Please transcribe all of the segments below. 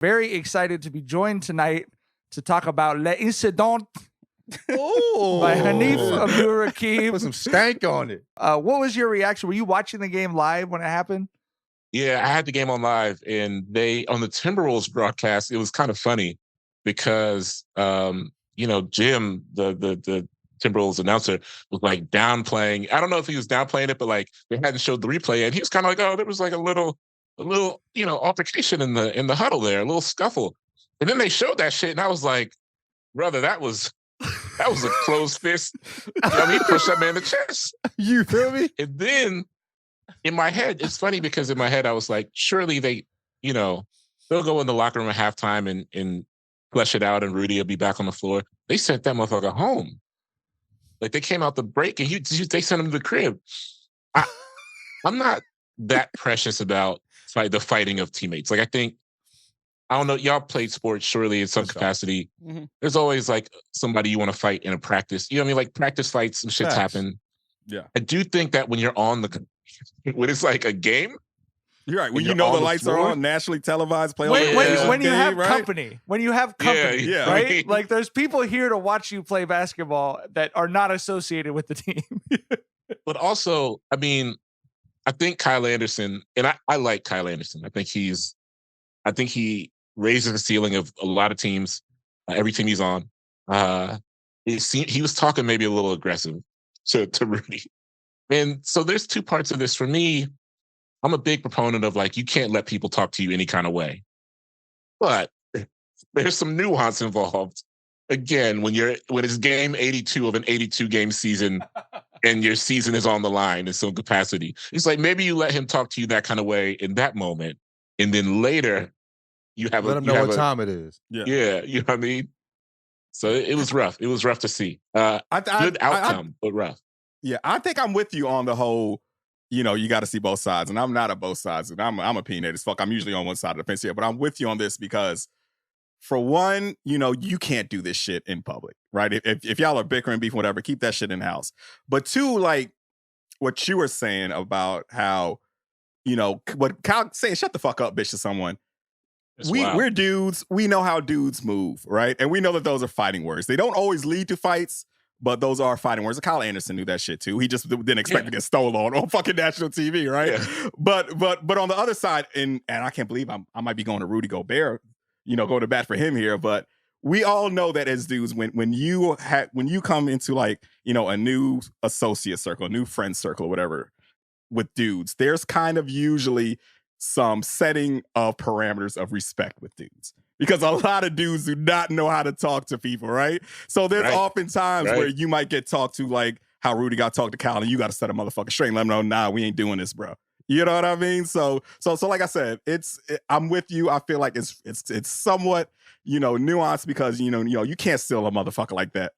Very excited to be joined tonight to talk about Le Incident by Hanif Abdurraqib. Put some stank on it. What was your reaction? Were you watching the game live when it happened? Yeah, I had the game on live, and on the Timberwolves broadcast, it was kind of funny because, Jim, the Timberwolves announcer, was like downplaying. I don't know if he was downplaying it, but like they hadn't showed the replay, and he was kind of like, "Oh, there was like a little, altercation in the huddle there, a little scuffle." And then they showed that shit, and I was like, "Brother, that was a closed fist." He pushed that man in the chest. You feel me? And then in my head, it's funny because in my head I was like, surely they'll go in the locker room at halftime and flesh it out, and Rudy will be back on the floor. They sent that motherfucker home. Like they came out the break and they sent him to the crib. I'm not that precious about the fighting of teammates. Like I don't know, y'all played sports surely in some capacity. Mm-hmm. There's always like somebody you want to fight in a practice. You know what I mean? Like practice fights and shits happen. Yeah. I do think that when you're when it's like a game. You're right. When the lights are on, nationally televised, when you have company, right? Like there's people here to watch you play basketball that are not associated with the team. But also, I think Kyle Anderson, and I like Kyle Anderson. I think he raises the ceiling of a lot of teams, every team he's on. He was talking maybe a little aggressive to Rudy. And so there's two parts of this. For me, I'm a big proponent of like, you can't let people talk to you any kind of way. But there's some nuance involved. Again, when it's game 82 of an 82 game season and your season is on the line in some capacity, it's like maybe you let him talk to you that kind of way in that moment. And then later you have let him know what time it is. Yeah. You know what I mean? So it was rough. It was rough to see. Good outcome, but rough. Yeah, I think I'm with you on the whole, you got to see both sides. And I'm not at both sides. And I'm a peanut as fuck. I'm usually on one side of the fence here. But I'm with you on this because, for one, you can't do this shit in public, right? If y'all are bickering, beef, whatever, keep that shit in house. But two, like what you were saying about how, what Kyle saying, shut the fuck up, bitch, to someone. We're dudes. We know how dudes move, right? And we know that those are fighting words. They don't always lead to fights, but those are fighting words. Kyle Anderson knew that shit too. He just didn't expect to get stolen on fucking national TV, right? Yeah. But on the other side, and I can't believe I might be going to Rudy Gobert, going to bat for him here. But we all know that as dudes, when you come into like a new associate circle, a new friend circle, or whatever, with dudes, there's kind of usually some setting of parameters of respect with dudes. Because a lot of dudes do not know how to talk to people, right? So there's often times where you might get talked to like how Rudy got talked to Kyle, and you got to set a motherfucker straight and let him know, nah, we ain't doing this, bro. You know what I mean? So like I said, I'm with you. I feel like it's somewhat, nuanced because, you can't steal a motherfucker like that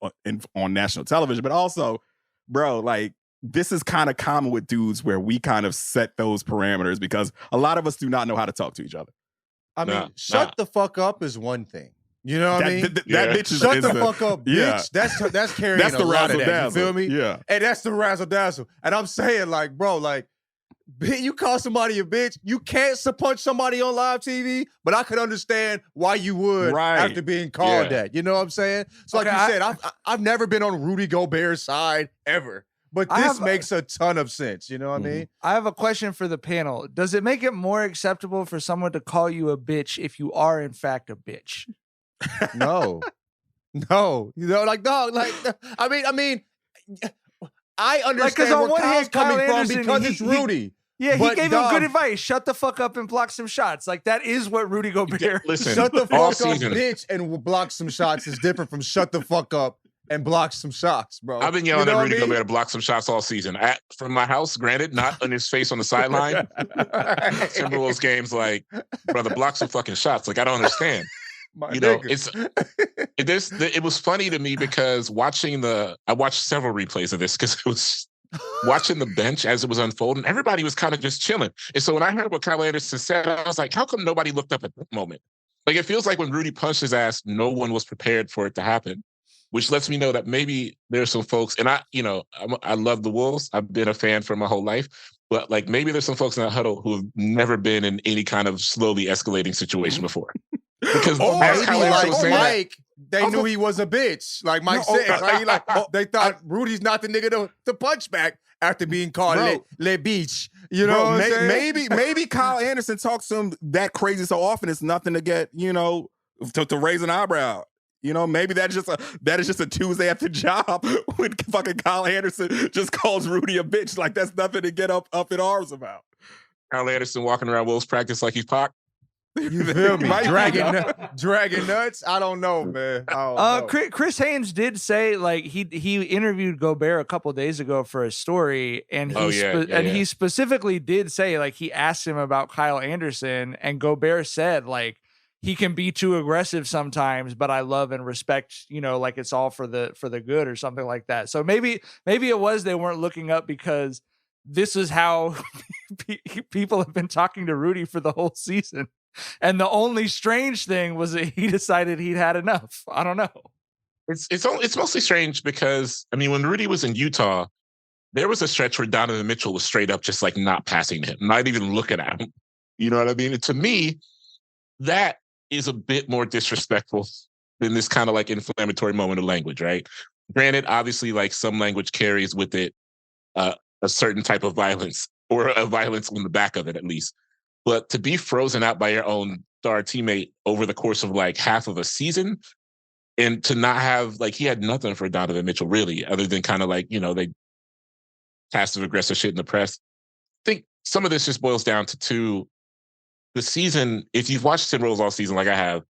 on national television. But also, bro, like, this is kind of common with dudes where we kind of set those parameters because a lot of us do not know how to talk to each other. I mean, shut the fuck up is one thing. You know what I mean? That bitch is shut the fuck up, bitch. Yeah. That's carrying that's the a lot of razzle that. dazzle. You feel me? Yeah. And that's the razzle dazzle. And I'm saying, like, bro, like, you call somebody a bitch, you can't punch somebody on live TV, but I could understand why you would after being called that. You know what I'm saying? So like you said, I've never been on Rudy Gobert's side ever. But this makes a ton of sense. You know what I mean? I have a question for the panel. Does it make it more acceptable for someone to call you a bitch if you are, in fact, a bitch? No. Like, dog, like, I mean, I understand where Kyle's coming from because it's Rudy. He gave him good advice. Shut the fuck up and block some shots. Like, that is what Rudy Gobert. Listen, shut the fuck up, bitch, and block some shots is different from shut the fuck up and block some shots, bro. I've been yelling at Rudy Gobert to block some shots all season. From my house, granted, not on his face on the sideline. Timberwolves games, like, brother, block some fucking shots. Like, I don't understand. It was funny to me because I watched several replays of this because it was watching the bench as it was unfolding. Everybody was kind of just chilling. And so when I heard what Kyle Anderson said, I was like, how come nobody looked up at that moment? Like, it feels like when Rudy punched his ass, no one was prepared for it to happen, which lets me know that maybe there's some folks, and I love the Wolves. I've been a fan for my whole life, but like maybe there's some folks in that huddle who have never been in any kind of slowly escalating situation before. Because Mike, they knew he was a bitch. Like Mike said, they thought Rudy's not the nigga to punch back after being called le bitch. You know what I'm saying? Maybe Kyle Anderson talks to him that crazy so often it's nothing to get, to raise an eyebrow. Maybe that is just a Tuesday at the job when fucking Kyle Anderson just calls Rudy a bitch. Like that's nothing to get up in arms about. Kyle Anderson walking around Wolves practice like he's Pac. You feel me? Dragging nuts? I don't know, man. Chris Haynes did say like he interviewed Gobert a couple of days ago for a story, and he specifically did say like he asked him about Kyle Anderson, and Gobert said like he can be too aggressive sometimes, but I love and respect, like it's all for the good or something like that. So maybe it was they weren't looking up because this is how people have been talking to Rudy for the whole season. And the only strange thing was that he decided he'd had enough. I don't know. It's mostly strange because, I mean, when Rudy was in Utah, there was a stretch where Donovan Mitchell was straight up just like not passing to him, not even looking at him. You know what I mean? And to me, that is a bit more disrespectful than this kind of like inflammatory moment of language, right? Granted, obviously, like some language carries with it a certain type of violence or a violence on the back of it, at least. But to be frozen out by your own star teammate over the course of like half of a season and to not have, like, he had nothing for Donovan Mitchell, really, other than kind of like, they passive aggressive shit in the press. I think some of this just boils down to the season. If you've watched Timberwolves all season, like I have,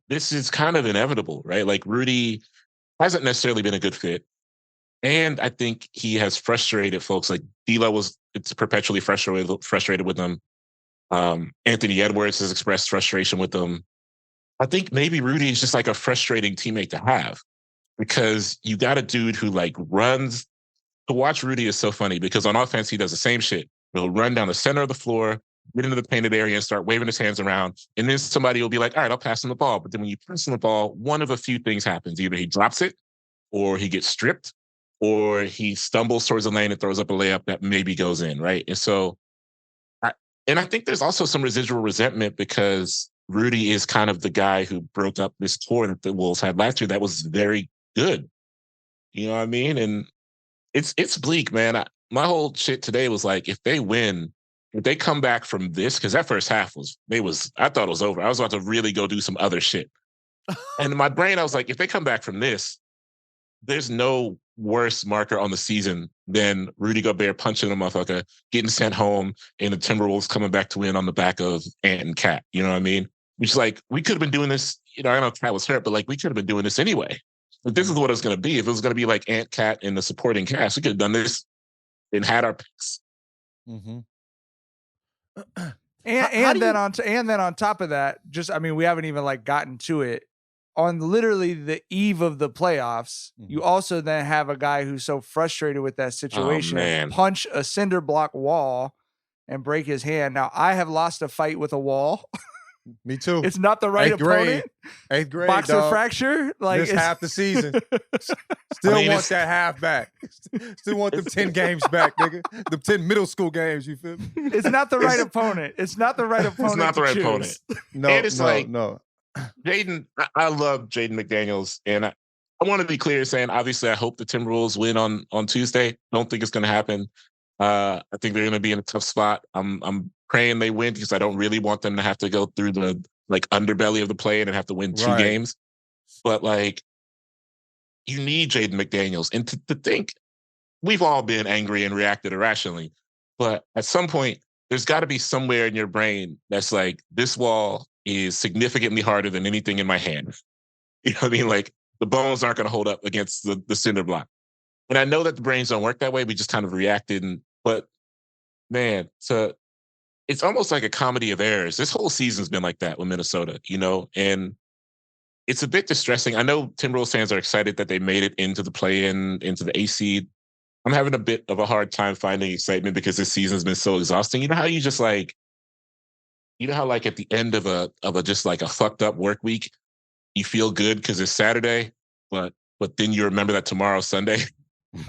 this is kind of inevitable, right? Like Rudy hasn't necessarily been a good fit. And I think he has frustrated folks. Like D'Lo it's perpetually frustrated with him. Anthony Edwards has expressed frustration with him. I think maybe Rudy is just like a frustrating teammate to have because you got a dude who like runs. To watch Rudy is so funny because on offense, he does the same shit. He'll run down the center of the floor, get into the painted area and start waving his hands around. And then somebody will be like, all right, I'll pass him the ball. But then when you pass him the ball, one of a few things happens. Either he drops it or he gets stripped or he stumbles towards the lane and throws up a layup that maybe goes in, right? And so, I think there's also some residual resentment because Rudy is kind of the guy who broke up this tour that the Wolves had last year that was very good. You know what I mean? And it's bleak, man. My whole shit today was like, if they win, if they come back from this, because that first half I thought it was over. I was about to really go do some other shit. And in my brain, I was like, if they come back from this, there's no worse marker on the season than Rudy Gobert punching a motherfucker, getting sent home, and the Timberwolves coming back to win on the back of Ant and Cat. You know what I mean? Which is like, we could have been doing this, I know Cat was hurt, but like we could have been doing this anyway. But this is what it was going to be. If it was going to be like Ant, Cat, and the supporting cast, we could have done this and had our picks. Mm-hmm. And then on top of that, we haven't even like gotten to it. On literally the eve of the playoffs, you also then have a guy who's so frustrated with that situation, punch a cinder block wall and break his hand. Now, I have lost a fight with a wall. Me too. It's not the right opponent. 8th grade, boxer fracture. Like it's half the season. Still want that half back. Still want them 10 games back, nigga. The 10 middle school games. You feel me? It's not the right opponent. It's not the right opponent. It's not the right opponent. No, and it's no. Jaden, I love Jaden McDaniels, and I want to be clear saying, obviously, I hope the Timberwolves win on Tuesday. Don't think it's going to happen. I think they're going to be in a tough spot. I'm praying they win because I don't really want them to have to go through the like underbelly of the play and have to win 2 games. But like, you need Jaden McDaniels, and to think we've all been angry and reacted irrationally, but at some point, there's got to be somewhere in your brain that's like, this wall is significantly harder than anything in my hand. You know what I mean? Like the bones aren't going to hold up against the cinder block. And I know that the brains don't work that way. We just kind of reacted. But man, it's almost like a comedy of errors. This whole season's been like that with Minnesota, and it's a bit distressing. I know Timberwolves fans are excited that they made it into the play-in, into the A seed. I'm having a bit of a hard time finding excitement because this season's been so exhausting. You know how you just like, how like at the end of a just like a fucked up work week, you feel good because it's Saturday, but then you remember that tomorrow's Sunday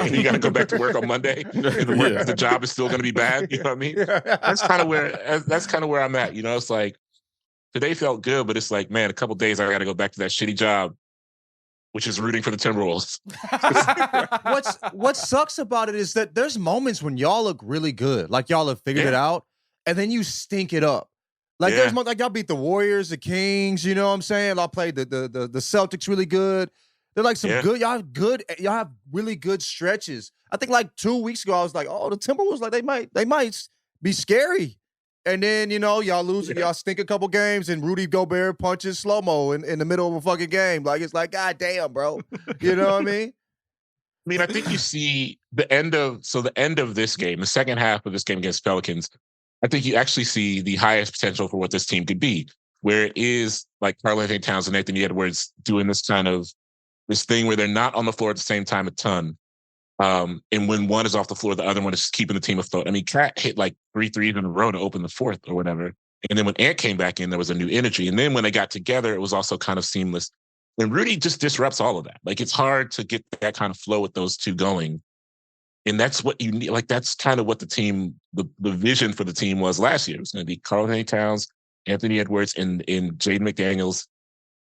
and you got to go back to work on Monday. And the job is still going to be bad. You know what I mean? That's kind of where I'm at. It's like today felt good, but it's like, man, a couple days I got to go back to that shitty job, which is rooting for the Timberwolves. What sucks about it is that there's moments when y'all look really good, like y'all have figured it out, and then you stink it up. Like there's like y'all beat the Warriors, the Kings, you know what I'm saying? Y'all played the Celtics really good. They're like some good, y'all have really good stretches. I think like 2 weeks ago, I was like, oh, the Timberwolves, like they might be scary. And then, you know, y'all lose, y'all stink a couple games, and Rudy Gobert punches slow-mo in the middle of a fucking game. Like, it's like, God damn, bro. You know what I mean? I mean, I think you see the end of this game, the second half of this game against Pelicans, I think you actually see the highest potential for what this team could be, where it is like Karl-Anthony Towns and Anthony Edwards doing this thing where they're not on the floor at the same time a ton. And when one is off the floor, the other one is keeping the team afloat. I mean, Cat hit like 3 threes in a row to open the fourth or whatever. And then when Ant came back in, there was a new energy. And then when they got together, it was also kind of seamless. And Rudy just disrupts all of that. Like, it's hard to get that kind of flow with those two going. And that's what you need. Like, that's kind of what the team, the vision for the team was last year. It was going to be Karl-Anthony Towns, Anthony Edwards, and Jaden McDaniels,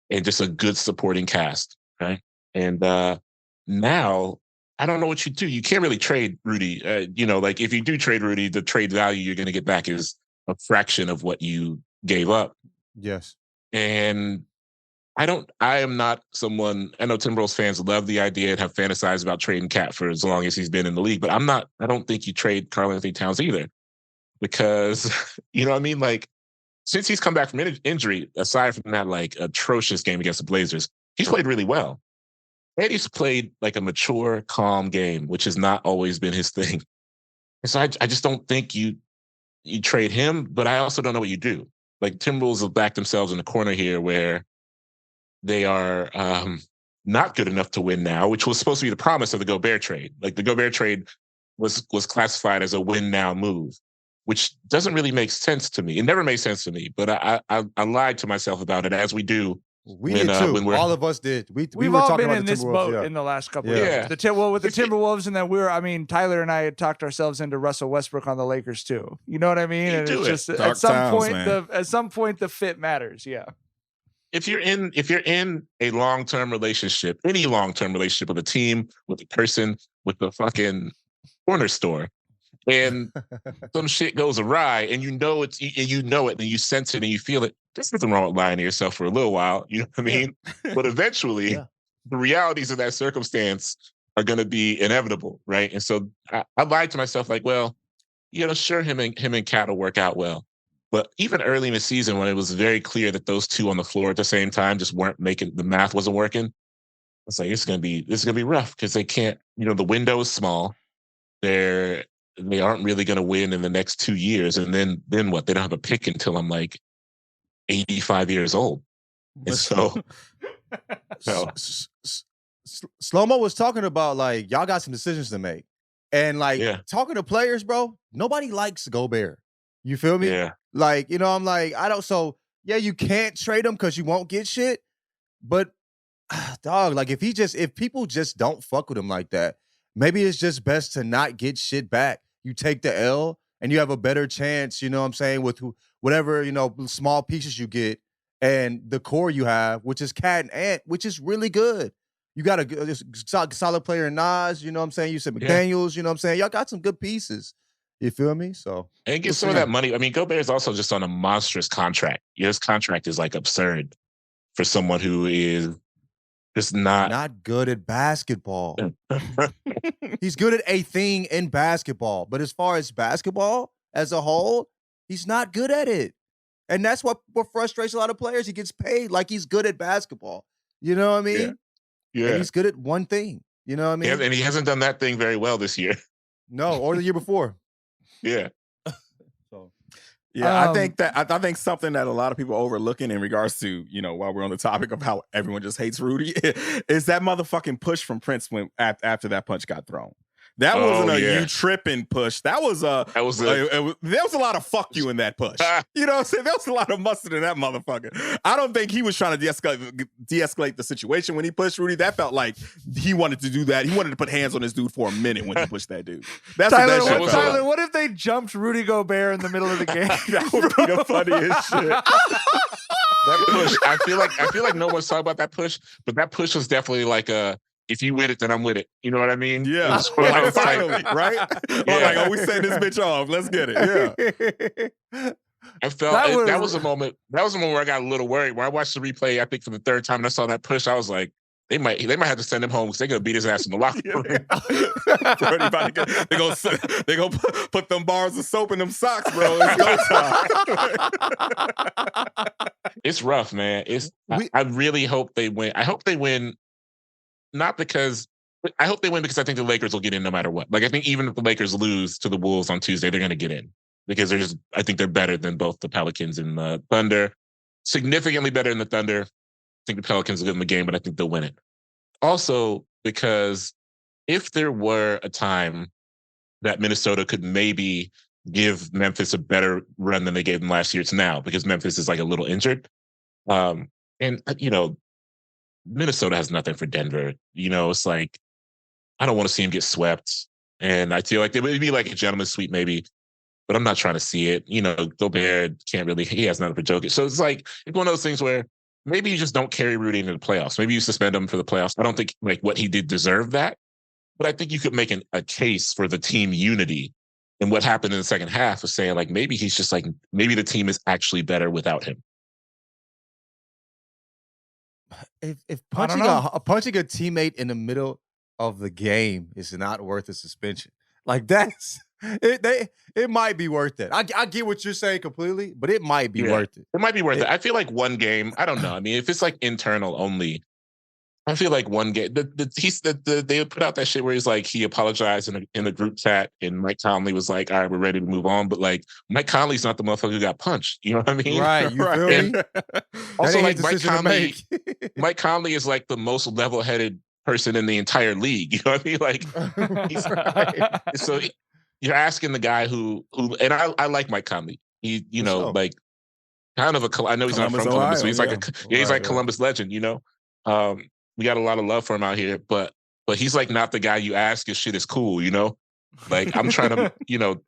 and just a good supporting cast, right? And now, I don't know what you do. You can't really trade Rudy. You know, like if you do trade Rudy, the trade value you're going to get back is a fraction of what you gave up. Yes. And I am not someone, I know Timberwolves fans love the idea and have fantasized about trading Cat for as long as he's been in the league, but I don't think you trade Karl-Anthony Towns either, because, you know what I mean? Like, since he's come back from injury, aside from that like atrocious game against the Blazers, he's played really well. Eddie's played like a mature, calm game, which has not always been his thing. And so I just don't think you trade him, but I also don't know what you do. Like, Timberwolves have backed themselves in the corner here where they are not good enough to win now, which was supposed to be the promise of the Gobert trade. Like, the Gobert trade was classified as a win now move, which doesn't really make sense to me. It never made sense to me, but I lied to myself about it, as we do. We did too. All of us did. We've all been in this boat in the last couple of years. With the Timberwolves, and then Tyler and I had talked ourselves into Russell Westbrook on the Lakers too. You know what I mean? And it's just at some point the fit matters. Yeah. If you're in a long-term relationship, any long-term relationship with a team, with a person, with the fucking corner store, and some shit goes awry, and you know it, and you sense it, and you feel it. There's nothing wrong with lying to yourself for a little while, you know what I mean? But eventually, the realities of that circumstance are going to be inevitable, right? And so I lied to myself, like, well, you know, sure, him and Cat will work out well. But even early in the season, when it was very clear that those two on the floor at the same time just weren't making, the math wasn't working, it's like, this is gonna be rough, because they can't, you know, the window is small. They aren't really gonna win in the next 2 years, and then what? They don't have a pick until I'm like 85 years old. And so Slow-Mo was talking about, like, y'all got some decisions to make. And like talking to players, bro, nobody likes Gobert. You feel me? Yeah. Like, you know, I'm like, you can't trade him because you won't get shit. But dog, like, if people just don't fuck with him like that, maybe it's just best to not get shit back. You take the L and you have a better chance, you know what I'm saying, with whatever, you know, small pieces you get and the core you have, which is Cat and Ant, which is really good. You got a solid player in Nas, you know what I'm saying? You said McDaniels, you know what I'm saying? Y'all got some good pieces. You feel me? So, and get some of that money. I mean, Gobert is also just on a monstrous contract. His contract is like absurd for someone who is just not good at basketball. He's good at a thing in basketball, but as far as basketball as a whole, he's not good at it. And that's what frustrates a lot of players. He gets paid like he's good at basketball. You know what I mean? Yeah. And he's good at one thing. You know what I mean? Yeah, and he hasn't done that thing very well this year. No, or the year before. Yeah. I think something that a lot of people are overlooking in regards to, you know, while we're on the topic of how everyone just hates Rudy, is that motherfucking push from Prince when after that punch got thrown. That wasn't you tripping push. There was a lot of fuck you in that push. You know what I'm saying? There was a lot of mustard in that motherfucker. I don't think he was trying to de-escalate the situation when he pushed Rudy. That felt like he wanted to do that. He wanted to put hands on this dude for a minute when he pushed that dude. That's Tyler, what if they jumped Rudy Gobert in the middle of the game? That would be the funniest shit. That push, I feel like no one's talking about that push, but that push was definitely like if you with it, then I'm with it. You know what I mean? Yeah. Like, finally, right? Yeah. Like, oh, we setting this bitch off. Let's get it. Yeah. I felt that was a moment. That was a moment where I got a little worried. When I watched the replay, I think for the third time, and I saw that push, I was like, they might have to send him home because they're gonna beat his ass in the locker room. They're gonna put them bars of soap in them socks, bro. It's go time. It's rough, man. I really hope they win. I hope they win, not because I hope they win because I think the Lakers will get in no matter what. Like I think even if the Lakers lose to the Wolves on Tuesday, they're gonna get in because I think they're better than both the Pelicans and the Thunder. Significantly better than the Thunder. I think the Pelicans will get in the game, but I think they'll win it. Also, because if there were a time that Minnesota could maybe give Memphis a better run than they gave them last year, it's now because Memphis is like a little injured. And, you know, Minnesota has nothing for Denver. You know, it's like, I don't want to see him get swept. And I feel like it would be like a gentleman's sweep maybe, but I'm not trying to see it. You know, Gobert he has nothing for Jokic. So it's like, it's one of those things where maybe you just don't carry Rudy into the playoffs. Maybe you suspend him for the playoffs. I don't think like what he did deserved that, but I think you could make a case for the team unity and what happened in the second half of saying like, maybe he's just like, maybe the team is actually better without him. If punching a teammate in the middle of the game is not worth a suspension, like that's it might be worth it. I get what you're saying completely, but it might be worth it. It might be worth it. I feel like one game. I don't know. I mean, if it's like internal only, I feel like one game. They put out that shit where he's like he apologized in the group chat, and Mike Conley was like, "All right, we're ready to move on." But like Mike Conley's not the motherfucker who got punched. You know what I mean? Right. You feel me? Also, like Mike Conley is like the most level-headed person in the entire league. You know what I mean? Like, so you're asking the guy who, and I like Mike Conley. He, you know, like kind of I know he's not from Columbus, so he's like he's like Columbus legend. You know. We got a lot of love for him out here, but he's like not the guy you ask if shit is cool, you know? Like I'm trying to, you know,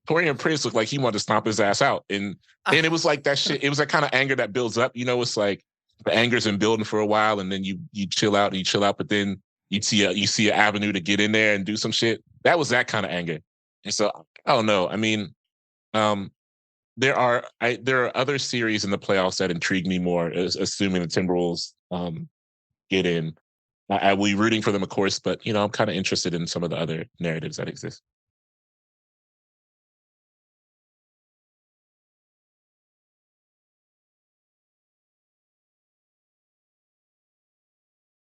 Torian Prince looked like he wanted to stomp his ass out. And it was like that shit, it was that kind of anger that builds up, you know, it's like the anger's been building for a while and then you chill out, but then you see an avenue to get in there and do some shit. That was that kind of anger. And so I don't know. I mean, there are other series in the playoffs that intrigue me more, assuming the Timberwolves get in. I will be rooting for them, of course, but you know, I'm kind of interested in some of the other narratives that exist.